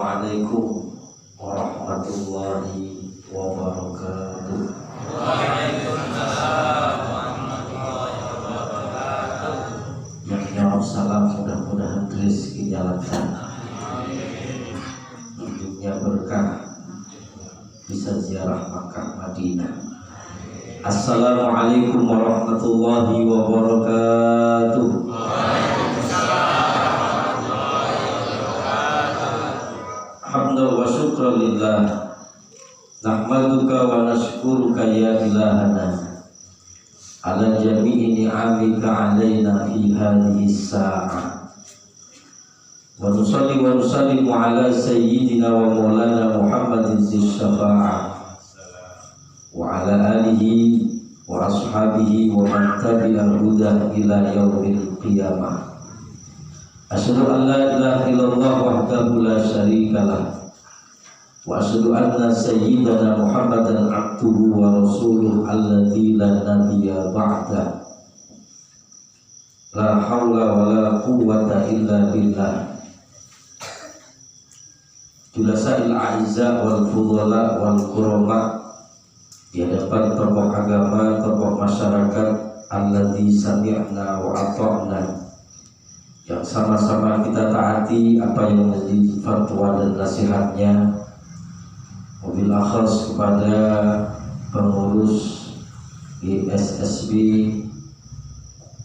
Assalamualaikum warahmatullahi wabarakatuh. Waalaikumsalam warahmatullahi wabarakatuh. Yang jawab salam mudah-mudahan rezeki jalankan, hidupnya berkah, bisa ziarah Makkah Madinah. Assalamualaikum warahmatullahi wabarakatuh. Hamdan wa syukran lillah, nahmaduka wa nashkuruka ya ilahana ala jami'i ni'amika alaina fi hadhihi sa'ah, wa nusalli wa nusallimu ala sayyidina wa maulana Muhammadin zis syafa'ah wa ala alihi wa ashabihi wa man tabi'al huda ila yaumil qiyamah. Asyhadu an la ilaha illallah wahdahu la syarika lah, wa asyhadu anna sayyidana Muhammadan abduhu wa rasuluhu alladzi la nabiyya ba'da. La haula wa la quwwata illa billah. Julasa'il a'izza wal fudhala wal kurama, di hadapan tokoh agama, tokoh masyarakat, alladzi sami'na wa ata'na, yang sama-sama kita taati apa yang menjadi fatwa dan nasihatnya, mobil akhas kepada pengurus ISSB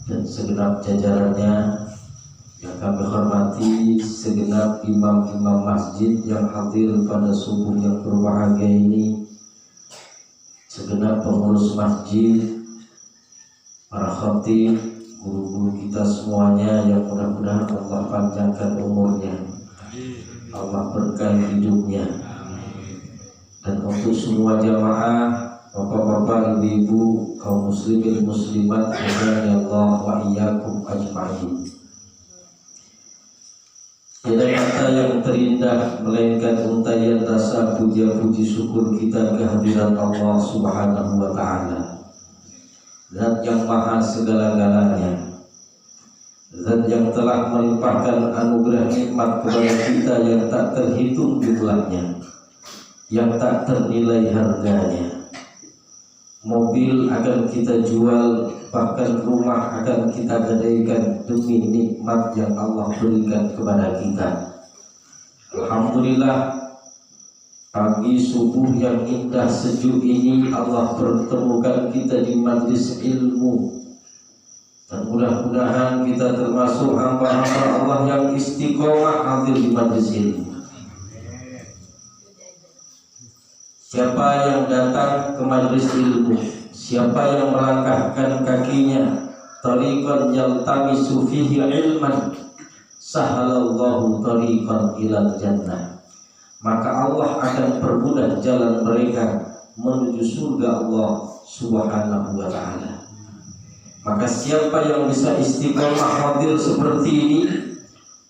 dan segenap jajarannya yang kami hormati, segenap imam-imam masjid yang hadir pada subuh yang berbahagia ini, segenap pengurus masjid, para khatib, guru-guru kita semuanya yang mudah-mudahan Allah panjangkan umurnya, Allah berkahi hidupnya. Dan untuk semua jamaah, bapak-bapak, ibu-ibu, kaum muslimin muslimat, ya Allah wa iyyakum ajma'in. Tiada kata yang terindah melainkan untayan rasa puja-puji syukur kita kehadiran Allah Subhanahu wa ta'ala, Zat yang maha segala-galanya, Zat yang telah melimpahkan anugerah nikmat kepada kita yang tak terhitung jumlahnya, yang tak ternilai harganya. Mobil akan kita jual, bahkan rumah akan kita gadaikan demi nikmat yang Allah berikan kepada kita. Alhamdulillah, pagi subuh yang indah sejuk ini Allah pertemukan kita di majlis ilmu, dan mudah-mudahan kita termasuk hamba-hamba Allah yang istiqomah hadir di majlis ilmu. Siapa yang datang ke majlis ilmu, siapa yang melangkahkan kakinya tariqan yaltamisu fihi ilman, sahalallahu tariqan ilal jannah, maka Allah akan permudah jalan mereka menuju surga Allah Subhanahu wa ta'ala. Maka siapa yang bisa istiqomah hadir seperti ini,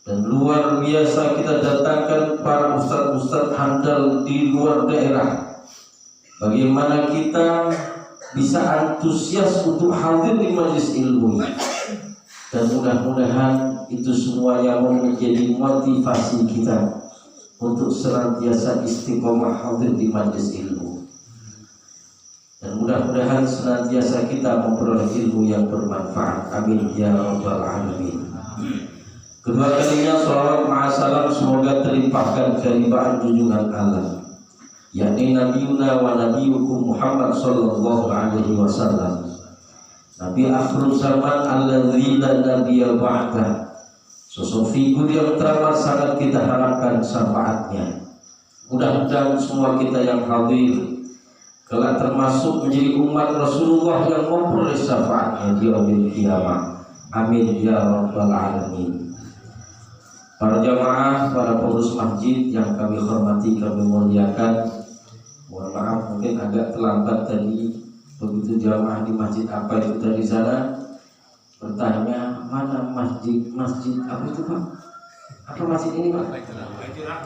dan luar biasa kita datangkan para ustadz-ustadz handal di luar daerah, bagaimana kita bisa antusias untuk hadir di majlis ilmu ini. Dan mudah-mudahan itu semuanya menjadi motivasi kita untuk senantiasa istiqomah hadir di majlis ilmu, dan mudah-mudahan senantiasa kita memperoleh ilmu yang bermanfaat. Amin ya rabbal alamin. Kedua kalinya salawat ma'asalam semoga terlimpahkan kelimpahan junjungan Allah, yakni Nabiuna wa Nabiyukum Muhammad sallallahu alaihi wasallam, Nabi akhir zaman alladzi la nabiyya ba'da, sosok figur yang teramat sangat kita harapkan syafaatnya. Mudah-mudahan semua kita yang hadir kelak termasuk menjadi umat Rasulullah yang memperoleh syafaatnya di yaumil qiyamah. Amin ya rabbal alamin. Para jamaah, para pengurus masjid yang kami hormati, kami muliakan, mohon maaf mungkin agak terlambat tadi. Begitu jamaah di masjid apa itu tadi sana bertanya, mana masjid apa itu Pak? Apa masjid ini Pak?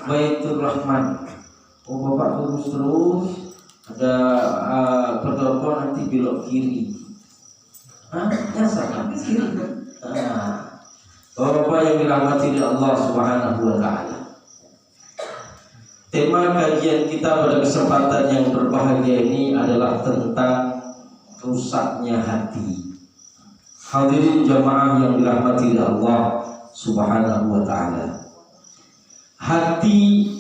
Baitur Rahman. Oh Bapak terus ada pendopo nanti belok kiri. Nyasar habis kiri. Bapak yang dirahmati oleh Allah Subhanahu wa ta'ala, Tema kajian kita pada kesempatan yang berbahagia ini adalah tentang rusaknya hati. Hadirin jamaah yang dirahmati Allah Subhanahu wa ta'ala. Hati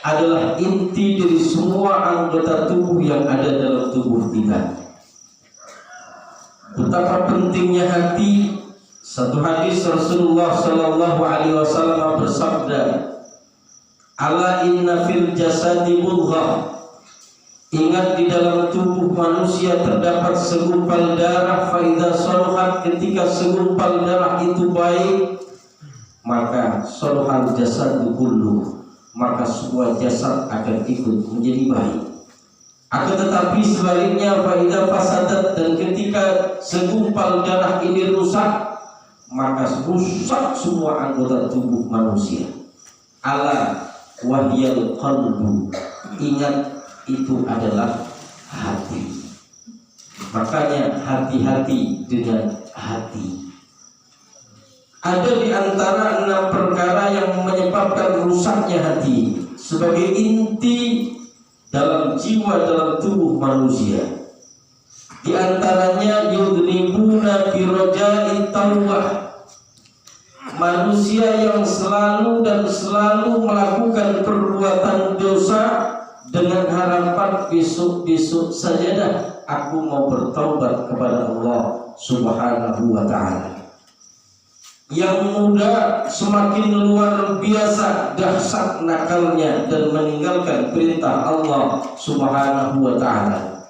adalah inti dari semua anggota tubuh yang ada dalam tubuh kita. Betapa pentingnya hati. Satu hadis Rasulullah sallallahu alaihi wasallam bersabda, "Ala inna fil jasadi mudghah." Ingat, di dalam tubuh manusia terdapat segumpal darah. Fa idza saluhat, ketika segumpal darah itu baik, maka saluhal jasadu kullu, maka semua jasad akan ikut menjadi baik. Akan tetapi sebaliknya, fa idza fasadat, dan ketika segumpal darah ini rusak, maka rusak semua anggota tubuh manusia. Ala wahyal qalbu, ingat, itu adalah hati. Makanya hati-hati dengan hati. Ada di antara 6 perkara yang menyebabkan rusaknya hati sebagai inti dalam jiwa, dalam tubuh manusia. Di antaranya yudribuna bi raja'it taubah. Manusia yang selalu melakukan perbuatan dosa dengan harapan besok-besok saja dah aku mau bertaubat kepada Allah Subhanahu wa ta'ala. Yang muda semakin luar biasa dahsyat nakalnya dan meninggalkan perintah Allah Subhanahu wa ta'ala.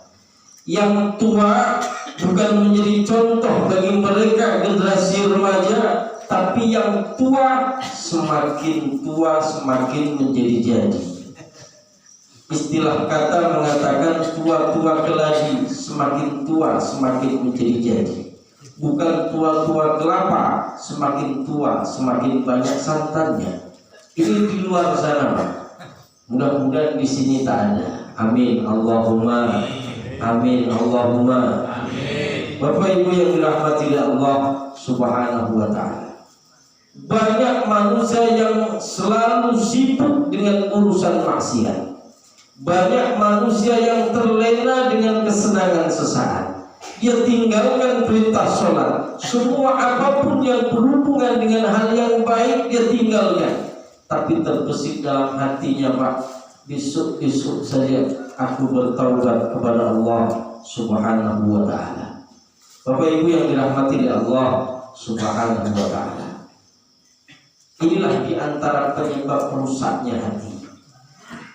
Yang tua bukan menjadi contoh bagi mereka generasi remaja, tapi yang tua semakin menjadi jadi. Istilah kata mengatakan tua-tua keladi, semakin tua semakin menjadi jadi. Bukan tua-tua kelapa, semakin tua semakin banyak santannya. Ini di luar sana, Pak. Mudah-mudahan di sini tak ada. Amin Allahumma. Amin Allahumma. Amin. Bapak Ibu yang dirahmati Allah Subhanahu wa ta'ala. Banyak manusia yang selalu sibuk dengan urusan maksiat. Banyak manusia yang terlena dengan kesenangan sesaat. Dia tinggalkan perintah sholat. Semua apapun yang berhubungan dengan hal yang baik dia tinggalkan. Tapi terbesit dalam hatinya, Pak, besok-besok saja aku bertaubat kepada Allah Subhanahu wa ta'ala. Bapak Ibu yang dirahmati Allah Subhanahu wa ta'ala. Inilah di antara penyebab rusaknya hati.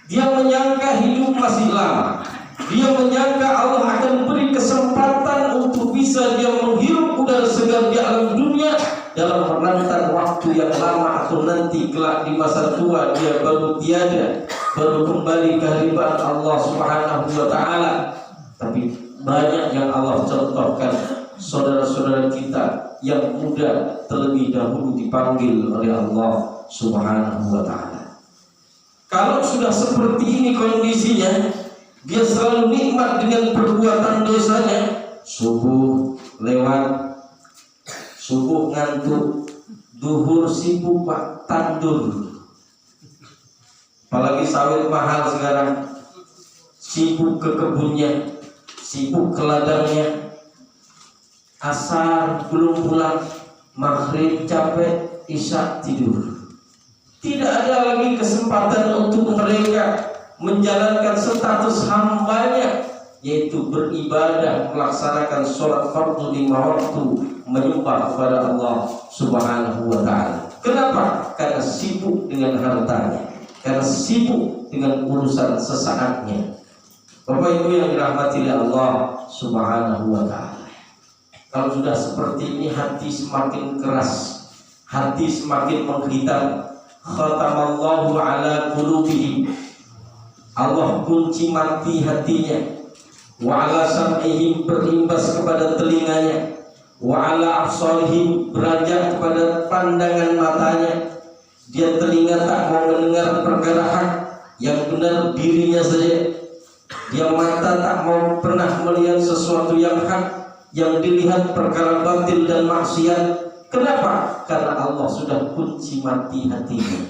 Dia menyangka hidup masih lama. Dia menyangka Allah akan beri kesempatan untuk bisa dia menghirup udara segar di alam dunia dalam rentan waktu yang lama, atau nanti kelak di masa tua dia baru tiada, baru kembali kehadiran Allah Subhanahu wa ta'ala. Tapi banyak yang Allah contohkan, saudara-saudara kita yang muda terlebih dahulu dipanggil oleh Allah Subhanahu wa ta'ala. Kalau sudah seperti ini kondisinya, dia selalu nikmat dengan perbuatan dosanya. Subuh lewat, subuh ngantuk, duhur sibuk, Pak, tandur. Apalagi sawit mahal sekarang, sibuk ke kebunnya, sibuk ke ladangnya. Asar belum pulang, maghrib capek, isya tidur. Tidak ada lagi kesempatan untuk mereka menjalankan status hambanya, yaitu beribadah, melaksanakan sholat fardu 5 waktu, menyembah kepada Allah Subhanahu wa ta'ala. Kenapa? Karena sibuk dengan hartanya, karena sibuk dengan urusan sesaatnya. Bapak Ibu yang dirahmati Allah Subhanahu wa ta'ala, kalau sudah seperti ini hati semakin keras, hati semakin menghitam. Khatamallahu ala qulubihim, Allah kunci mati hatinya. Wa ala sam'ihim, berimbas kepada telinganya. Wa ala absarihim, beranjak kepada pandangan matanya. Dia telinga tak mau mendengar perkara hak, yang benar dirinya saja. Dia mata tak mau pernah melihat sesuatu yang hak, yang dilihat perkara batil dan maksiat. Kenapa? Karena Allah sudah kunci mati hatinya.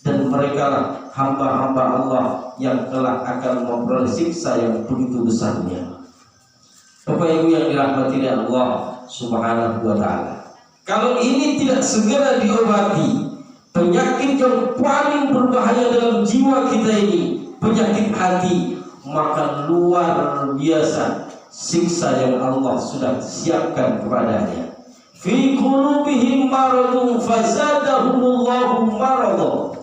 dan mereka lah hamba-hamba Allah yang kelak akan memperoleh siksa yang begitu besarnya. Bapak Ibu yang dirahmati Allah Subhanahu wa ta'ala, kalau ini tidak segera diobati, penyakit yang paling berbahaya dalam jiwa kita ini, penyakit hati, maka luar biasa siksa yang Allah sudah siapkan kepadanya. Fi qulubihim maradun fazadahumullahu maradun.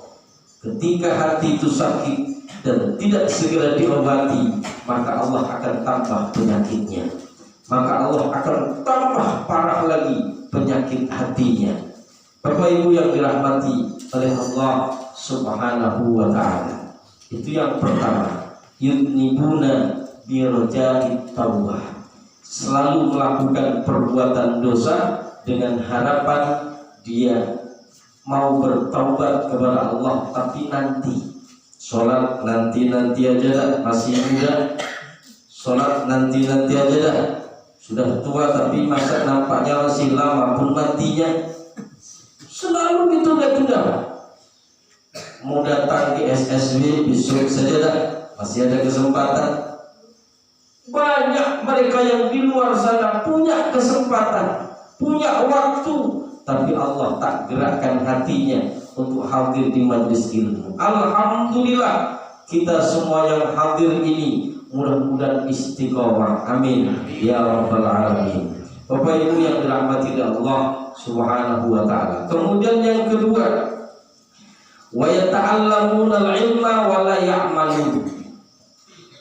Ketika hati itu sakit dan tidak segera diobati, maka Allah akan tambah penyakitnya. Maka Allah akan tambah parah lagi penyakit hatinya. Bapak Ibu yang dirahmati oleh Allah Subhanahu wa ta'ala, itu yang pertama, yudnibuna biroja'it taubah, selalu melakukan perbuatan dosa dengan harapan dia mau bertaubat kepada Allah, tapi nanti sholat nanti aja dah, masih muda, sholat nanti aja dah, sudah tua tapi masa nampaknya masih lama pun matinya. Selalu ditunda-tunda. Mau datang di SSW besok saja dah, masih ada kesempatan. Banyak mereka yang di luar sana punya kesempatan, punya waktu, tapi Allah tak gerakkan hatinya untuk hadir di majelis ilmu. Alhamdulillah, kita semua yang hadir ini mudah-mudahan istiqomah. Amin ya rabbal alamin. Bapak Ibu yang dirahmati Allah Subhanahu wa ta'ala. Kemudian yang kedua, wa yata'allamuna al-ilma wa la ya'malun.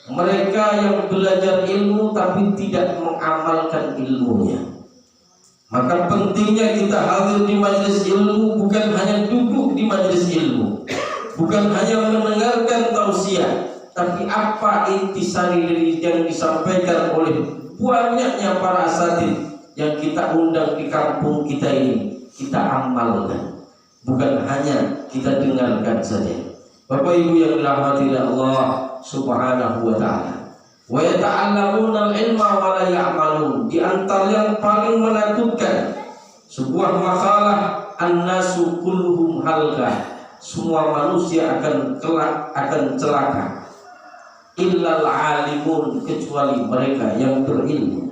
Mereka yang belajar ilmu tapi tidak mengamalkan ilmunya. Maka pentingnya kita hadir di majelis ilmu, bukan hanya duduk di majelis ilmu, bukan hanya mendengarkan tausiah, tapi apa intisari dari yang disampaikan oleh banyaknya para asatidz yang kita undang di kampung kita ini, kita amalkan, bukan hanya kita dengarkan saja. Bapak Ibu yang dirahmati Allah Subhanahu wa ta'ala. Wa yata'allamuna al-ilma wa la ya'malun. Di antara yang paling menakutkan, sebuah makalah an-nasu kulluhum halka, semua manusia akan celaka, illal alimun, kecuali mereka yang berilmu.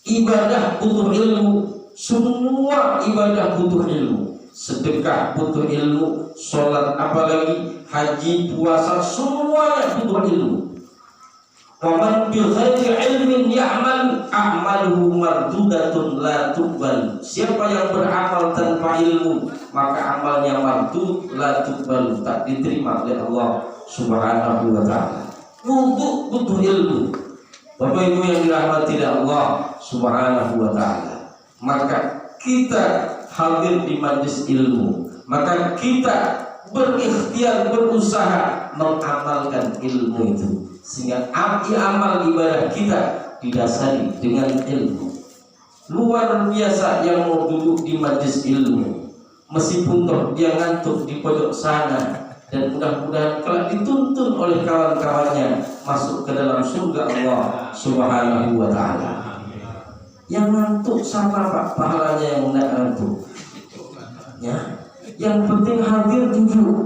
Ibadah butuh ilmu, semua ibadah butuh ilmu. Sedekah butuh ilmu, sholat apalagi, haji, puasa, semuanya butuh ilmu. Waman bi ghairi ilmin ya'mal a'maluhu mardudatun la tuqbal. Siapa yang beramal tanpa ilmu, maka amalnya mardud, la tuqbal, tak diterima oleh Allah Subhanahu wa ta'ala. Wudu butuh ilmu. Bapak Ibu yang dirahmati Allah Subhanahu wa ta'ala, maka kita hadir di majelis ilmu, maka kita berikhtiar, berusaha mengamalkan ilmu itu, sehingga amal ibadah kita didasari dengan ilmu. Luar biasa yang mau duduk di majelis ilmu, meskipun toh dia ngantuk di pojok sana, dan mudah-mudahan kelak dituntun oleh kawan-kawannya masuk ke dalam surga Allah Subhanahu wa ta'ala. Yang ngantuk sama Pak, pahalanya yang tidak ngantuk ya. Yang penting hadir duduk.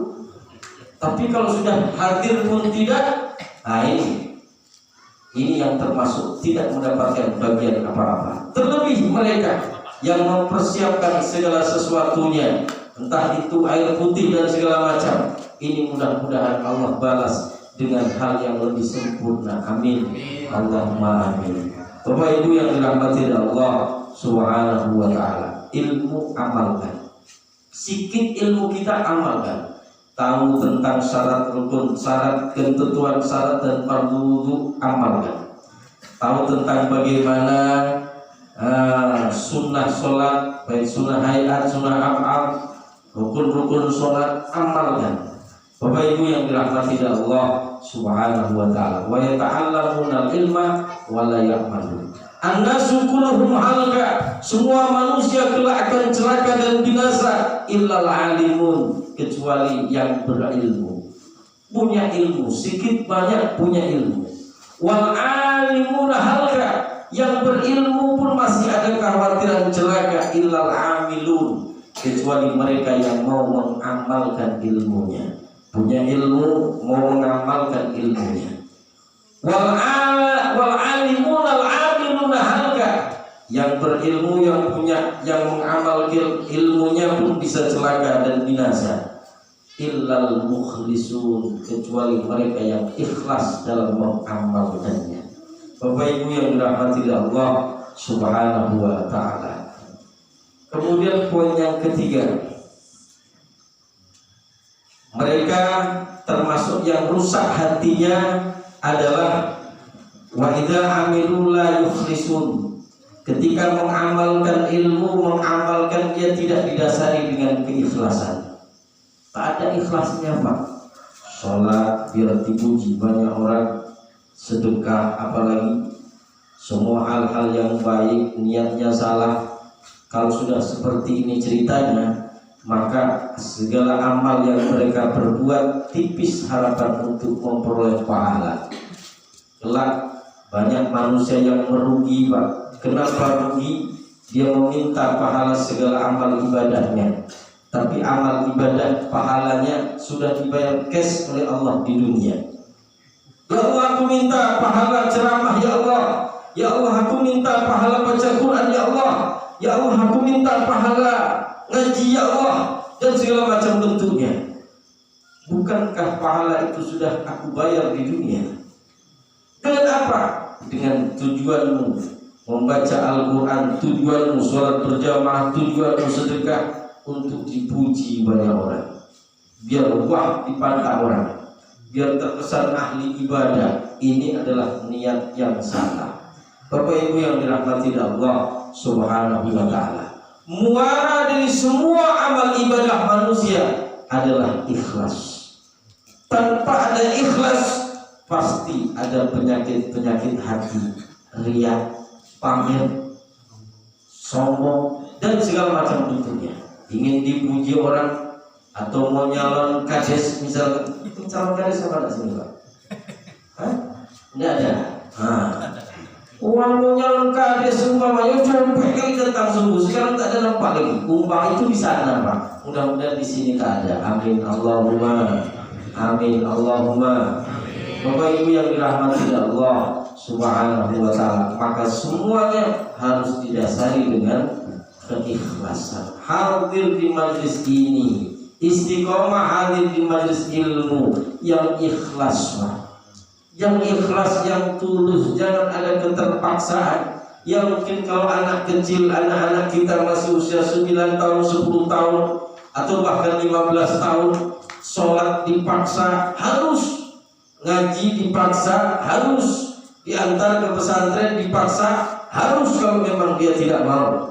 Tapi kalau sudah hadir pun tidak, nah ini yang termasuk tidak mendapatkan bagian apa-apa. Terlebih mereka yang mempersiapkan segala sesuatunya, entah itu air putih dan segala macam, ini mudah-mudahan Allah balas dengan hal yang lebih sempurna. Amin. Allahumma amin. Bapak Ibu yang dirahmati Allah Subhanahu wa ta'ala, ilmu amalkan. Sikit ilmu kita amalkan. Tahu tentang syarat rukun, syarat ketentuan syarat dan fardu wudu, amalkan. Tahu tentang bagaimana sunnah sholat, baik sunnah hayat, sunnah af'al, rukun-rukun sholat, amalkan. Bapak Ibu yang dirahmati Allah Subhanahu wa ta'ala, wa yata'allamuna al-ilma wa la ya'malun. An-nasu kulluhum halka, semua manusia kelak akan celaka dan binasa, illal alimun, kecuali yang berilmu. Punya ilmu, sedikit banyak punya ilmu. Wal alimuna halka, yang berilmu pun masih ada kekhawatiran celaka, illal amilun, kecuali mereka yang mau mengamalkan ilmunya. Punya ilmu, mau mengamalkan ilmunya. Wal alimun al amiluna halka. Yang berilmu, yang punya, yang mengamalkan ilmunya pun bisa celaka dan binasa. Illal mukhlisun, kecuali mereka yang ikhlas dalam mengamalkannya. Bapak Ibu yang dirahmati Allah Subhanahu wa ta'ala. Kemudian poin yang ketiga, mereka termasuk yang rusak hatinya adalah wa idza amilu la yukhlisun. Ketika mengamalkan ilmu, mengamalkan dia tidak didasari dengan keikhlasan. Tak ada ikhlasnya, Pak. Sholat biar dipuji banyak orang, sedekah apalagi, semua hal-hal yang baik niatnya salah. Kalau sudah seperti ini ceritanya, maka segala amal yang mereka perbuat tipis harapan untuk memperoleh pahala. Kelak banyak manusia yang merugi, Pak. Kenapa rugi? Dia meminta pahala segala amal ibadahnya, tapi amal ibadah pahalanya sudah dibayar cash oleh Allah di dunia. Ya Allah, aku minta pahala ceramah, ya Allah. Ya Allah, aku minta pahala baca Quran, ya Allah. Ya Allah, aku minta pahala ngaji, ya Allah, dan segala macam bentuknya. Bukankah pahala itu sudah aku bayar di dunia? Dengan apa? Dengan tujuanmu membaca Al-Quran, tujuanmu sholat berjamaah, tujuanmu sedekah untuk dipuji banyak orang, biar wah dipandang orang, biar terkesan ahli ibadah. Ini adalah niat yang salah. Bapak Ibu yang dirahmati Allah Subhanahu wa ta'ala, muara dari semua amal ibadah manusia adalah ikhlas. Tanpa ada ikhlas, pasti ada penyakit-penyakit hati, riya, pamer, sombong, dan segala macam bentuknya. Ingin dipuji orang, atau mau nyalon kades misalkan. Calon kades apa ada sini, Pak? Hah? Tidak ada. Uang mau nyalon kades umpamanya sampai kali datang sembuh. Sekarang tak ada nampak lagi. Umpah itu di sana, Pak. Mudah-mudahan di sini tak ada. Amin Allahumma. Amin Allahumma. Bapak Ibu yang dirahmati Allah Subhanahu wa ta'ala, maka semuanya harus didasari dengan keikhlasan. Hadir di majlis ini, istiqomah hadir di majlis ilmu yang ikhlas, yang ikhlas, yang tulus. Jangan ada keterpaksaan. Yang mungkin kalau anak kecil, anak-anak kita masih usia 9 tahun, 10 tahun, atau bahkan 15 tahun, sholat dipaksa harus, ngaji dipaksa harus, diantar ke pesantren dipaksa harus kalau memang dia tidak mau.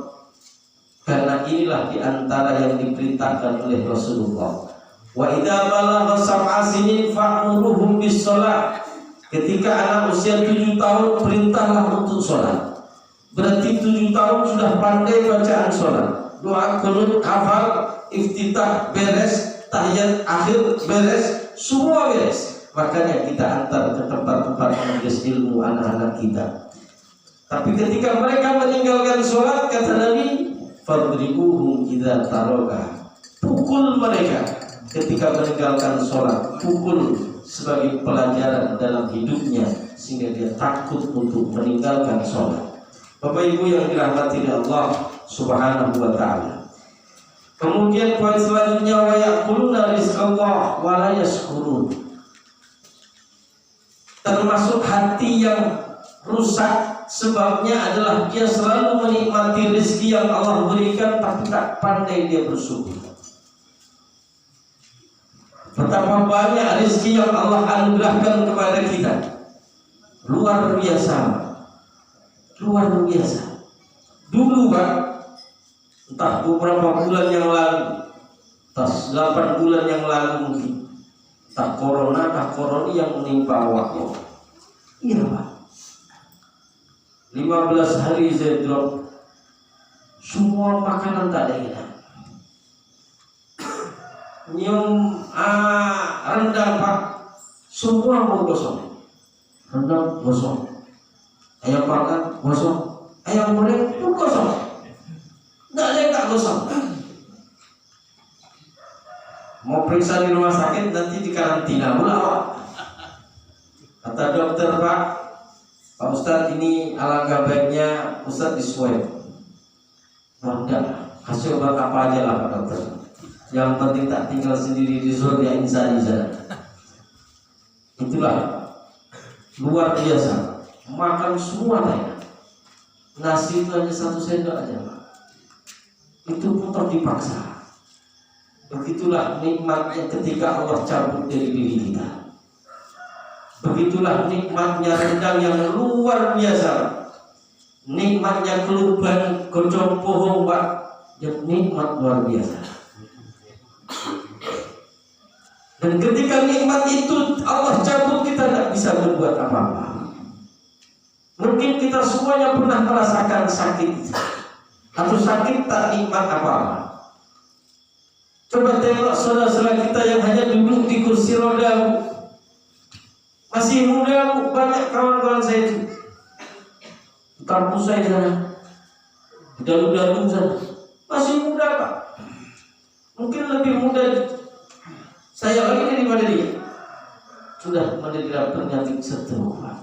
Karena inilah diantara yang diperintahkan oleh Rasulullah. Wa idza balagha sab'a sinin fa'muruhum bis-shalah. Ketika anak usia 7 tahun perintahlah untuk sholat. Berarti 7 tahun sudah pandai bacaan sholat. Doa qunut hafal, iftitah beres, tahiyat akhir beres, semua beres. Makanya kita antar ke tempat-tempat majelis ilmu anak-anak kita. Tapi ketika mereka meninggalkan sholat, kata Nabi, fadribuhum idza taroka. Pukul mereka ketika meninggalkan sholat. Pukul sebagai pelajaran dalam hidupnya, sehingga dia takut untuk meninggalkan sholat. Bapak Ibu yang dirahmati Allah Subhanahu wa ta'ala. Kemudian poin selanjutnya, wa yaquluna rizqallah wa la yashkurun. Termasuk hati yang rusak, sebabnya adalah dia selalu menikmati rezeki yang Allah berikan, tapi tak pandai dia bersyukur. Betapa banyak rezeki yang Allah anugerahkan kepada kita, luar biasa, luar biasa. Dulu, Pak, entah beberapa bulan yang lalu, entah 8 bulan yang lalu mungkin, tak corona yang menimpa awaknya. Iya, Pak. 15 hari saya drop, semua makanan tak ada hilang. Nyium rendang, Pak, semua mau gosong. Rendang gosong, ayam bakar gosong, ayam goreng pun gosong. Tidak ada yang tak gosong. mau periksa di rumah sakit nanti di karantina pula Pak. Kata dokter, Pak Ustadz ini alangkah baiknya Ustadz di swab. Enggak, kasih obat apa aja lah Pak dokter. Yang penting tak tinggal sendiri di surga insani sana. Itulah luar biasa. Makan semua tanya. Nasi itu hanya 1 sendok aja Pak. Itu pun dipaksa. Begitulah nikmatnya ketika Allah cabut dari diri kita. Begitulah nikmatnya rendang yang luar biasa. Nikmatnya keluban gocong pohong Pak, yang nikmat luar biasa. Dan ketika nikmat itu Allah cabut, kita tidak bisa berbuat apa-apa. Mungkin kita semuanya pernah merasakan sakit atau sakit tak nikmat apa-apa. Coba tengok saudara-saudara kita yang hanya duduk di kursi roda, masih muda, banyak kawan-kawan saya itu kampus saya sana, dalu-dalu sana, masih muda Pak. Mungkin lebih muda saya lagi daripada dia. Sudah menderita penyakit stroke Pak.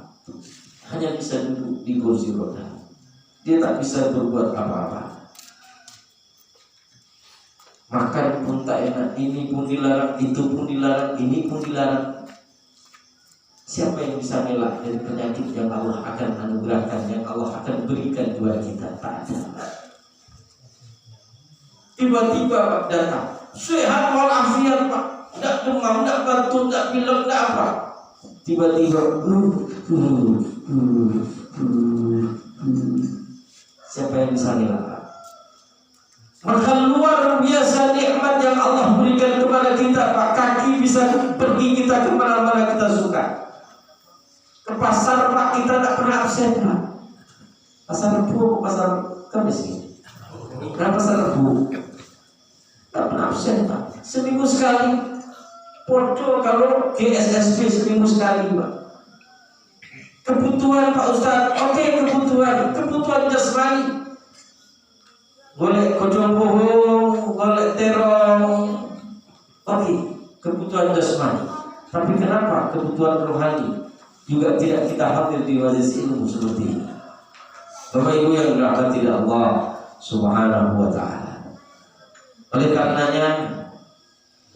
Hanya bisa duduk di kursi roda. Dia tak bisa berbuat apa-apa. Makan pun tak enak, ini pun dilarang, itu pun dilarang, ini pun dilarang. Siapa yang bisa ngelak dari penyakit yang Allah akan anugerahkan, yang Allah akan berikan buat kita? Tak ada. Tiba-tiba Pak datang, sehat walafiat Pak, tidak demam, tidak batuk, tidak pilek, tidak apa. Tiba-tiba, siapa yang bisa ngelak Pak? Maka luar biasa nikmat yang Allah berikan kepada kita Pak. Kaki bisa pergi kita kemana-mana kita suka. Ke pasar Pak, kita tak pernah absen Pak. Pasar Rebo, pasar Kamis ini. Kenapa pasar Rebo? Tak pernah absen Pak. Seminggu sekali. Podo kalau GSSB seminggu sekali Pak. Kebutuhan Pak Ustadz, oke, kebutuhan jasmani. Golek kocong pohong, golek terong, oke, kebutuhan jasmani. Tapi kenapa kebutuhan rohani juga tidak kita hadir di majelis ilmu seperti ini? Bapak Ibu yang dirahmati Allah Subhanahu wa taala. Oleh karenanya,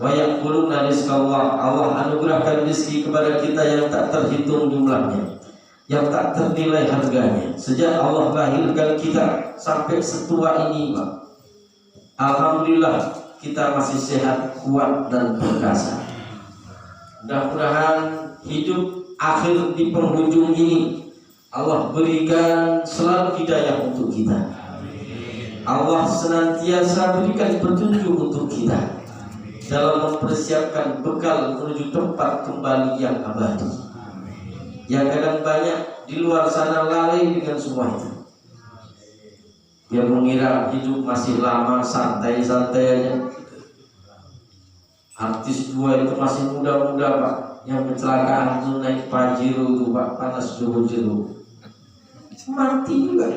wa yaquluna rizqallah, Allah anugerahkan rezeki kepada kita yang tak terhitung jumlahnya, yang tak ternilai harganya. Sejak Allah lahirkan kita sampai setua ini Pak, alhamdulillah kita masih sehat, kuat dan perkasa. Mudah-mudahan hidup akhir di penghujung ini Allah berikan selalu hidayah untuk kita. Allah senantiasa berikan petunjuk untuk kita dalam mempersiapkan bekal menuju tempat kembali yang abadi. Yang kadang banyak di luar sana lalai dengan semua itu. Dia mengira hidup masih lama, santai-santai aja. Artis 2 itu masih muda-muda Pak. Yang kecelakaan itu naik Pajero itu Pak, panas Jero. Mati juga.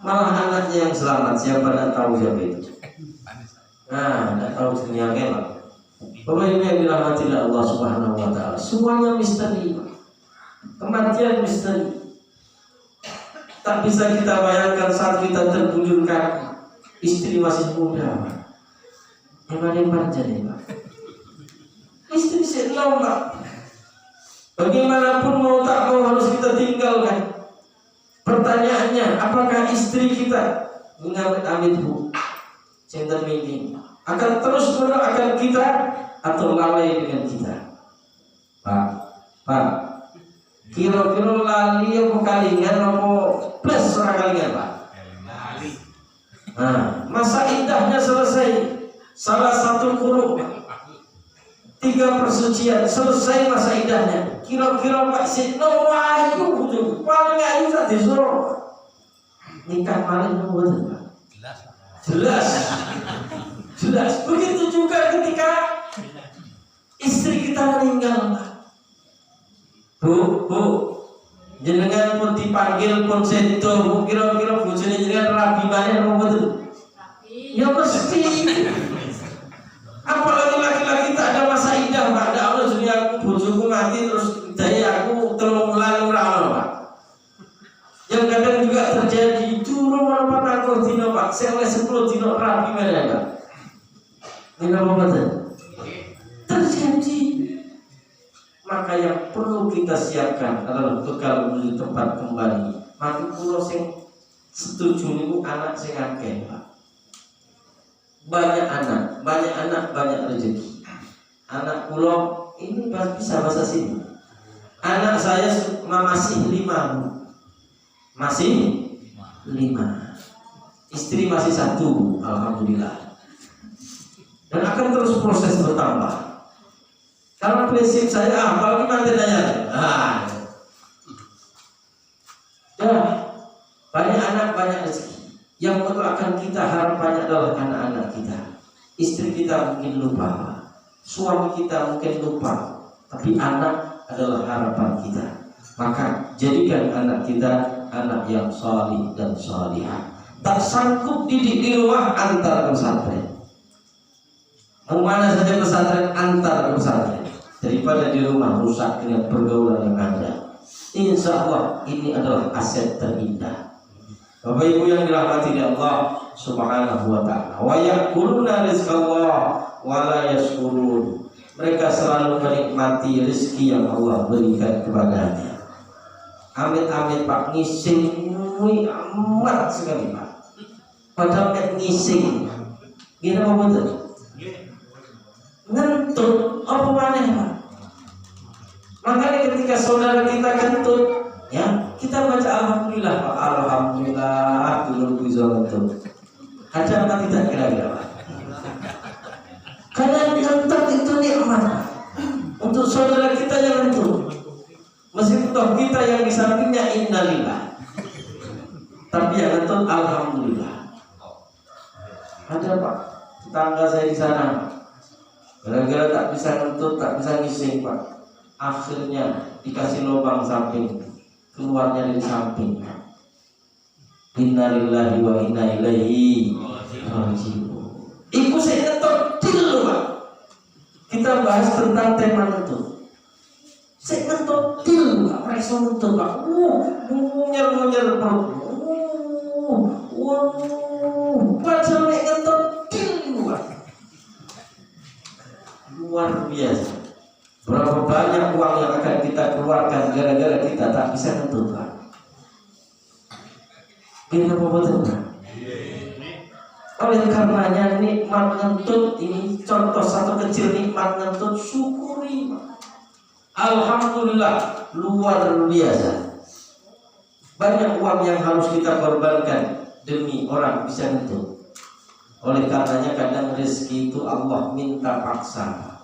Malah anaknya yang selamat, siapa tidak tahu siapa itu. Nah, tidak tahu ternyata Pak. Bapak Ibu yang dirahmati Allah Subhanahu wa taala, semuanya misteri Pak. Kematian misteri. Tak bisa kita bayangkan saat kita terbujurkan istri masih muda Pak. Hebat-hebat jadi Pak. Istri senang Pak. Bagaimanapun mau tak mau harus kita tinggalkan. Pertanyaannya, apakah istri kita amit-amit Bu, cinta mimpi akan terus mendoakan kita atau lalai dengan kita? Pak, kira-kira lali apa kalingan apa plus orang kalingan Pak? Nah, masa indahnya selesai. Salah satu kurung 3 persucian selesai masa idahnya. Kira-kira Pak Sidno ayu butuh paling ayu tak disuruh nikah paling betul Pak. Jelas. Begitu juga ketika istri kita meninggal Pak. Bu, jenengan pun dipanggil pun sedo Bu, kira-kira bojone jenengan rabi maneh apa betul? Ya mesti. Apa bojoku mati terus daya aku telung wulan ora ono, Pak. Yang kadang juga terjadi durung ora patang dino, Pak. Sing oleh 10 dino rapi meneh, Pak. Ini apa betul? Terjadi. Maka yang perlu kita siapkan adalah bekal menuju tempat kembali. Mati kula sing setuju niku anak sing akeh, Pak. Banyak anak, banyak rezeki. Anak kula ini bisa bahasa sini. Anak saya masih 5. Masih 5. Istri masih 1, alhamdulillah. Dan akan terus proses bertambah. Karena prinsip saya apalagi mantenanya. Banyak anak, banyak rezeki. Yang perlu akan kita harapannya adalah anak-anak kita. Istri kita mungkin lupa, suami kita mungkin lupa, tapi anak adalah harapan kita. Maka jadikan anak kita anak yang salih dan salihah. Tak sanggup didik di rumah, antar ke pesantren. Mau mana saja pesantren, antar ke pesantren. Daripada di rumah rusak dengan pergaulan yang ada. Insya Allah ini adalah aset terindah. Bapak Ibu yang dirahmati Allah Subhanahu wa ta'ala. Wa ya'kuluna rizqallah wa la yashkurun. Mereka selalu menikmati rezeki yang Allah berikan kepadanya. Amit-amit Pak, ngising amat sekali Pak. Padahal ngising. Gini apa betul? Ngentut apa maneh Pak? Makanya ketika saudara kita kentut, ya kita baca alhamdulillah Pak, alhamdulillah belum bisa ngentut. Ada apa tidak kira-kira Pak? Karena ngentut itu nikmat untuk saudara kita yang ngentut. Meskipun kita yang di sampingnya innalillah, tapi yang ngentut alhamdulillah. Ada Pak, tetangga saya di sana, gara-gara tak bisa ngentut, tak bisa ngising Pak. Akhirnya dikasih lubang samping, keluarnya dari samping. Innalillahi wa inna ilaihi raji'un. Iku saya ngetok til Pak. Kita bahas tentang tema itu. Saya ngetok til Pak, preso ngetok Pak. Munyer perut. Baca nek ngetok til Pak. Luar biasa. Berapa banyak uang yang akan kita keluarkan gara-gara kita tak bisa ngentut Pak. Kita mau betul Pak. Oleh karenanya nikmat ngentut ini contoh satu kecil nikmat ngentut, syukuri Pak. Alhamdulillah luar biasa. Banyak uang yang harus kita korbankan demi orang bisa ngentut. Oleh karenanya kadang rezeki itu Allah minta paksa.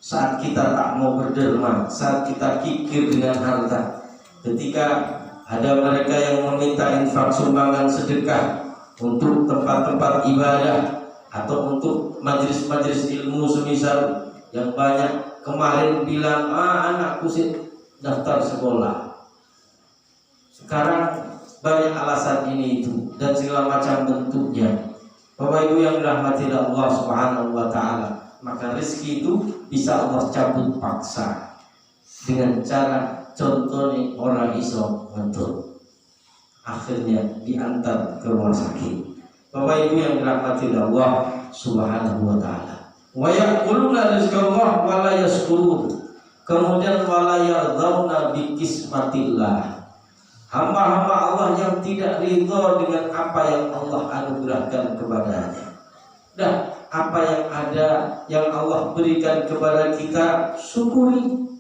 Saat kita tak mau berderma, saat kita kikir dengan harta, ketika ada mereka yang meminta infak sumbangan sedekah untuk tempat-tempat ibadah atau untuk majelis-majelis ilmu semisal yang banyak kemarin bilang anakku sih daftar sekolah. Sekarang banyak alasan ini itu dan segala macam bentuknya. Bapak Ibu yang dirahmati Allah Subhanahu wa ta'ala, maka rezeki itu bisa Allah cabut paksa dengan cara contohnya orang iso ngentut, akhirnya diantar ke rumah sakit. Bapak Ibu yang dirahmati Allah Subhanahu wa ta'ala. Wa yaquluna rizqallah wa la yashkurun. Kemudian wa la yardhauna bi qismatillah. Hamba-hamba Allah yang tidak ridha dengan apa yang Allah anugerahkan kepadanya. Dah apa yang ada yang Allah berikan kepada kita, syukuri.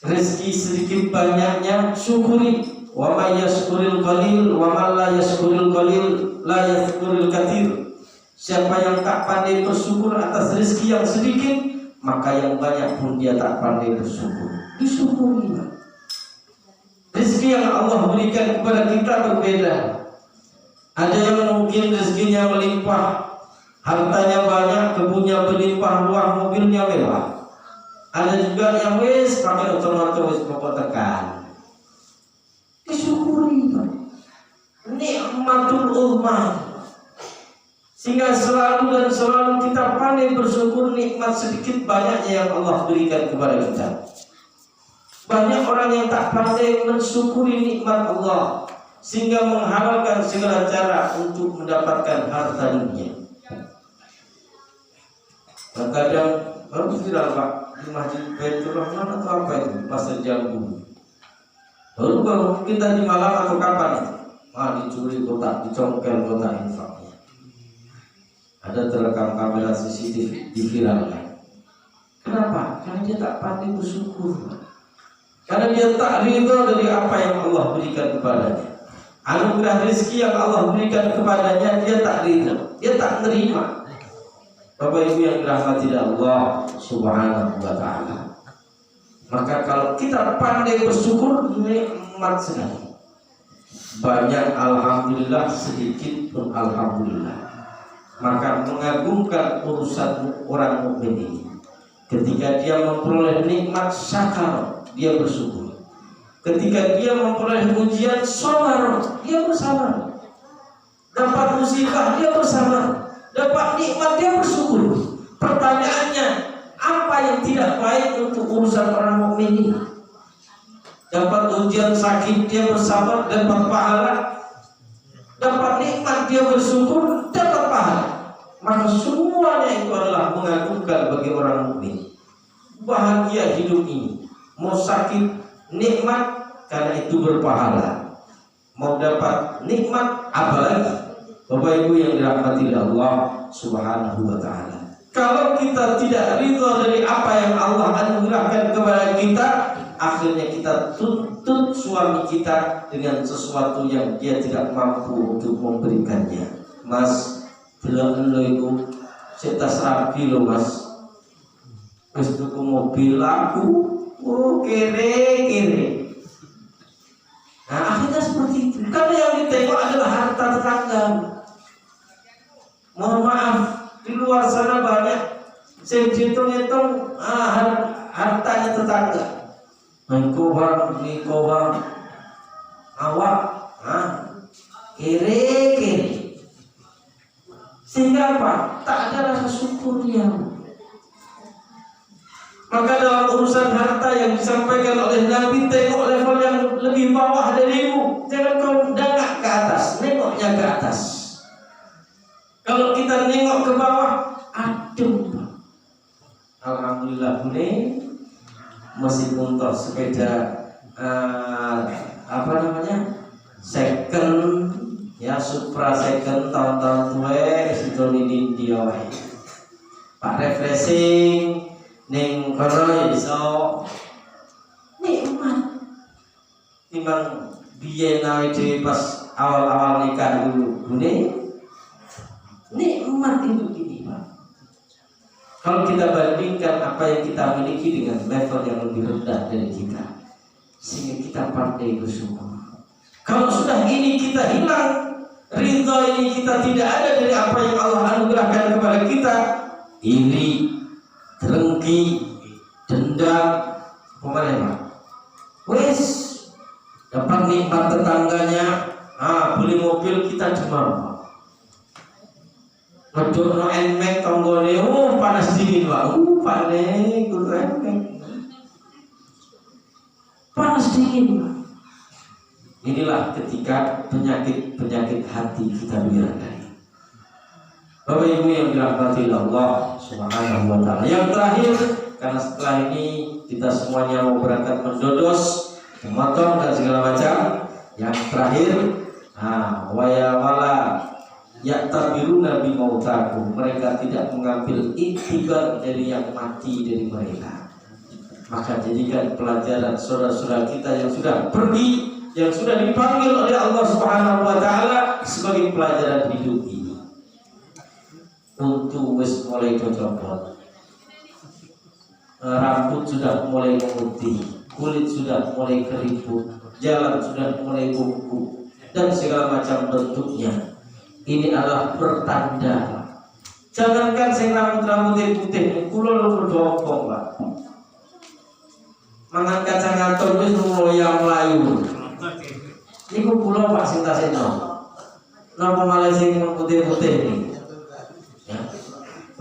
Rezeki sedikit banyaknya syukuri. Wa may yashkuril qalil wa man la yashkuril qalil la yashkuril katsir. Siapa yang tak pandai bersyukur atas rezeki yang sedikit, maka yang banyak pun dia tak pandai bersyukur. Disyukuri. Rezeki yang Allah berikan kepada kita berbeda. Ada yang mungkin rezekinya melimpah, hartanya banyak, kebunnya berlimpah ruah, mobilnya mewah. Ada juga yang wis pakai otomatis pokok tekan. Disyukuri Pak. Nikmatul ummah. Sehingga selalu dan selalu kita pandai bersyukur nikmat sedikit banyaknya yang Allah berikan kepada kita. Banyak orang yang tak pandai mensyukuri nikmat Allah, sehingga menghalalkan segala cara untuk mendapatkan harta dunia. Kadang baru viral Pak di Masjid Baitur Rahman atau apa itu, Pasar Jambu. Baru kita di Malang atau kapan itu? Dicuri kotak, dicongkel kotak infaknya. Ada terekam kamera CCTV, diviralkan. Kenapa? Karena dia tak pandai bersyukur. Karena dia tak ridho dari apa yang Allah berikan kepadanya. Anugerah rezeki yang Allah berikan kepadanya, dia tak ridho, dia tak menerima. Bapak Ibu yang dirahmati Allah Subhanahu wa ta'ala, maka kalau kita pandai bersyukur, nikmat sekali. Banyak alhamdulillah, sedikit pun alhamdulillah. Maka mengagungkan urusan orang mukmin ini. Ketika dia memperoleh nikmat, syakar, dia bersyukur. Ketika dia memperoleh ujian, sabar, dia bersabar. Dapat musibah, dia bersabar. Dapat nikmat, dia bersyukur. Pertanyaannya, apa yang tidak baik untuk urusan orang mukmin ini? Dapat ujian sakit, dia bersabar, dapat pahala. Dapat nikmat, dia bersyukur, dapat pahala. Maka semuanya itu adalah mengagumkan bagi orang mukmin. Bahagia hidup ini. Mau sakit, nikmat, karena itu berpahala. Mau dapat nikmat, apalagi. Bapak Ibu yang dirahmati Allah Subhanahu wa ta'ala, kalau kita tidak ridho dari apa yang Allah anugerahkan kepada kita, akhirnya kita tuntut suami kita dengan sesuatu yang dia tidak mampu untuk memberikannya. Mas, bilang lo itu saya rapi lo mas, terus tuku mobil aku, kere. Nah akhirnya seperti itu. Karena yang ditengok adalah harta tetangga. Mohon maaf, di luar sana banyak saya hitung-hitung hartanya tetangga. Nikobang, awak, kere. Sehingga apa? Tak ada rasa syukurnya. Maka dalam urusan harta yang disampaikan oleh Nabi, tengok level yang lebih bawah darimu. Jangan kau dangak ke atas, nengoknya ke atas. Kalau kita nengok ke bawah, adem. Alhamdulillah ini masih untuk sepeda second, ya Supra second tahun-tahun tua situ di dia Pak refreshing ning kono ya iso nikmat. Timbang biyen awake pas awal-awal nikah dulu gune nikmat hidup ini Pak. Kalau kita bandingkan apa yang kita miliki dengan level yang lebih rendah dari kita, sehingga kita pandai bersyukur. Kalau sudah ini kita hilang, ridho ini kita tidak ada dari apa yang Allah anugerahkan kepada kita, iri, dengki, dendam, kemana? Wes dapat nikmat tetangganya, beli mobil kita demam. Ngedukno enmek tonggone, panas dingin Pak. Panik, kudu enmek. Panas dingin Pak. Inilah ketika penyakit hati kita biarkan. Bapak Ibu yang dirahmati Allah Subhanahu wa ta'ala. Yang terakhir, karena setelah ini kita semuanya mau berangkat mendodos, memotong dan segala macam. Yang terakhir, wala yaktabiruna bi mautakum, mereka tidak mengambil iktibar dari yang mati dari mereka. Maka jadikan pelajaran saudara-saudara kita yang sudah pergi, yang sudah dipanggil oleh Allah Subhanahu wa ta'ala sebagai pelajaran hidup ini. Untuk wis mulai kecopot, rambut sudah mulai memutih, kulit sudah mulai keriput, jalan sudah mulai bungkuk dan segala macam bentuknya. Ini adalah pertanda. Jangankan sing rambut-rambutnya putih, kula lu berdokong Pak. Mangan kacang atom wis loyang mlayu. Niku kula Pak sing taseno. Napa malah sing putih-putih iki?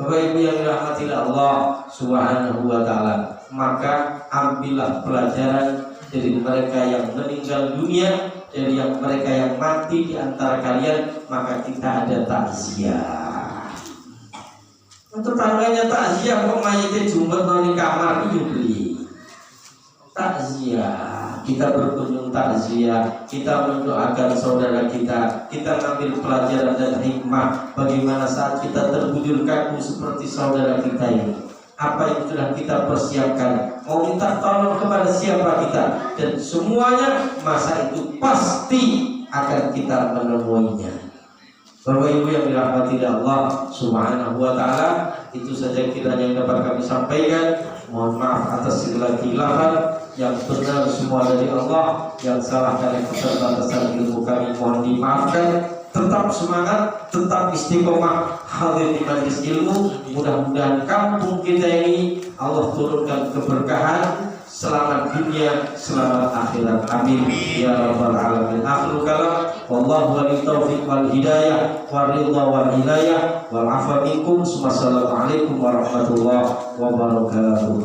Bapak Ibu yang dirahmati Allah Subhanahu wa taala, maka ambillah pelajaran dari mereka yang meninggal dunia, dari mereka yang mati di antara kalian, maka kita ada takziah. Untuk tangganya takziah kok mayitnya jumbat di kamar itu beli. Takziah, kita berkunjung takziah, kita mendoakan saudara kita ngambil pelajaran dan hikmah bagaimana saat kita terbujur kaku seperti saudara kita ini. Apa yang sudah kita persiapkan, mau minta tolong kepada siapa kita, dan semuanya masa itu pasti akan kita menemuinya. Bapak Ibu yang dirahmati Allah Subhanahu wa taala, itu saja kiranya yang dapat kami sampaikan. Mohon maaf atas segala khilafan, yang benar semua dari Allah, yang salah karena keterbatasan ilmu kami mohon dimaafkan. Tetap semangat, tetap istiqomah hadir di majelis ilmu. Mudah-mudahan kampung kita ini Allah turunkan keberkahan, selamat dunia, selamat akhirat. Amin ya rabbal alamin. Akhirul kalam, wallahu wali taufiq wal hidayah wal ridha wal hidayah wal afa minkum. Wassalamualaikum warahmatullahi wabarakatuh.